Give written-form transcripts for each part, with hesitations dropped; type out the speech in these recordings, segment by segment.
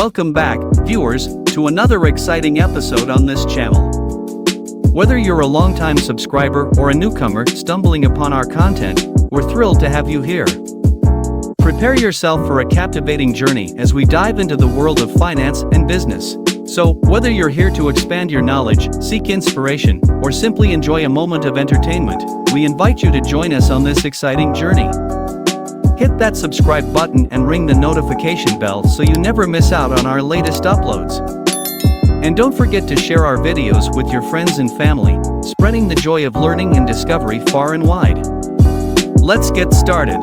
Welcome back, viewers, to another exciting episode on this channel. Whether you're a longtime subscriber or a newcomer stumbling upon our content, we're thrilled to have you here. Prepare yourself for a captivating journey as we dive into the world of finance and business. So, whether you're here to expand your knowledge, seek inspiration, or simply enjoy a moment of entertainment, we invite you to join us on this exciting journey. Hit that subscribe button and ring the notification bell so you never miss out on our latest uploads. And don't forget to share our videos with your friends and family, spreading the joy of learning and discovery far and wide. Let's get started.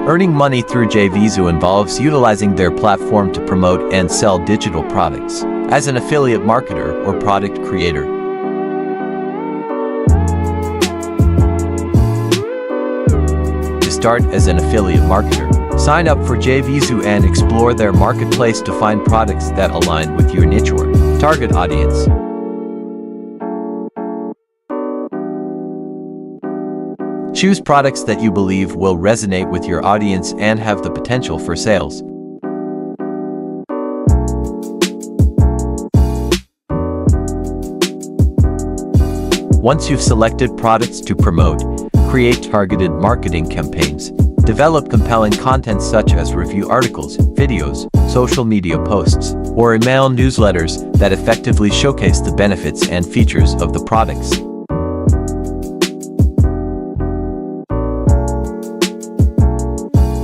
Earning money through Jvzoo involves utilizing their platform to promote and sell digital products as an affiliate marketer or product creator. To start as an affiliate marketer, sign up for Jvzoo and explore their marketplace to find products that align with your niche or target audience. Choose products that you believe will resonate with your audience and have the potential for sales. Once you've selected products to promote, create targeted marketing campaigns. Develop compelling content such as review articles, videos, social media posts, or email newsletters that effectively showcase the benefits and features of the products.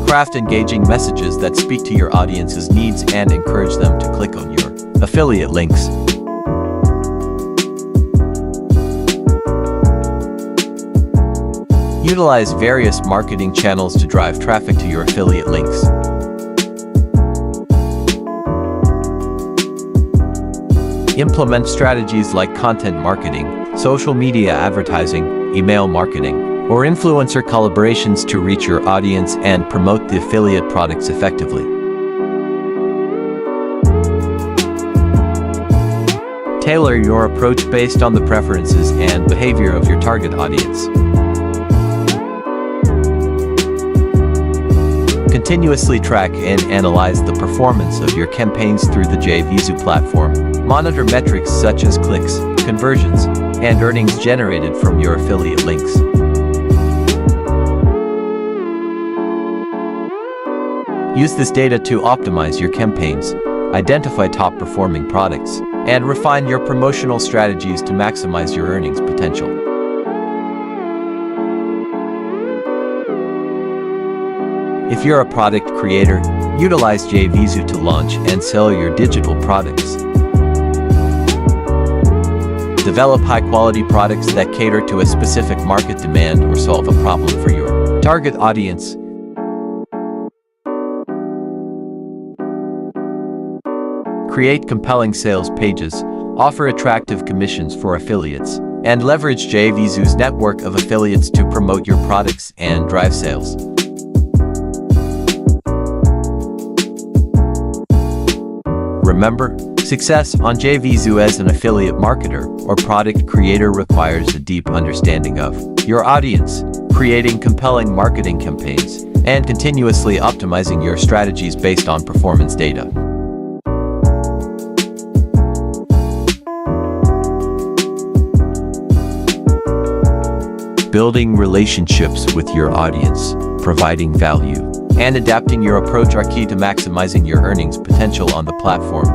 Craft engaging messages that speak to your audience's needs and encourage them to click on your affiliate links. Utilize various marketing channels to drive traffic to your affiliate links. Implement strategies like content marketing, social media advertising, email marketing, or influencer collaborations to reach your audience and promote the affiliate products effectively. Tailor your approach based on the preferences and behavior of your target audience. Continuously track and analyze the performance of your campaigns through the Jvzoo platform. Monitor metrics such as clicks, conversions, and earnings generated from your affiliate links. Use this data to optimize your campaigns, identify top-performing products, and refine your promotional strategies to maximize your earnings potential. If you're a product creator, utilize Jvzoo to launch and sell your digital products. Develop high-quality products that cater to a specific market demand or solve a problem for your target audience. Create compelling sales pages, offer attractive commissions for affiliates, and leverage Jvzoo's network of affiliates to promote your products and drive sales. Remember, success on Jvzoo as an affiliate marketer or product creator requires a deep understanding of your audience, creating compelling marketing campaigns, and continuously optimizing your strategies based on performance data. Building relationships with your audience, providing value, and adapting your approach are key to maximizing your earnings potential on the platform.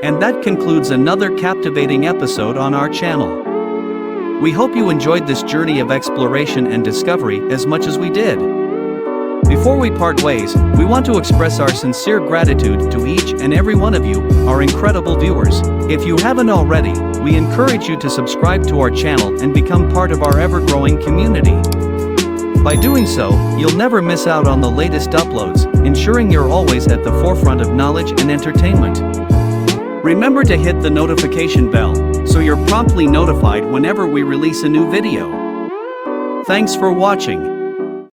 And that concludes another captivating episode on our channel. We hope you enjoyed this journey of exploration and discovery as much as we did. Before we part ways, we want to express our sincere gratitude to each and every one of you, our incredible viewers. If you haven't already, we encourage you to subscribe to our channel and become part of our ever-growing community. By doing so, you'll never miss out on the latest uploads, ensuring you're always at the forefront of knowledge and entertainment. Remember to hit the notification bell, so you're promptly notified whenever we release a new video. Thanks for watching.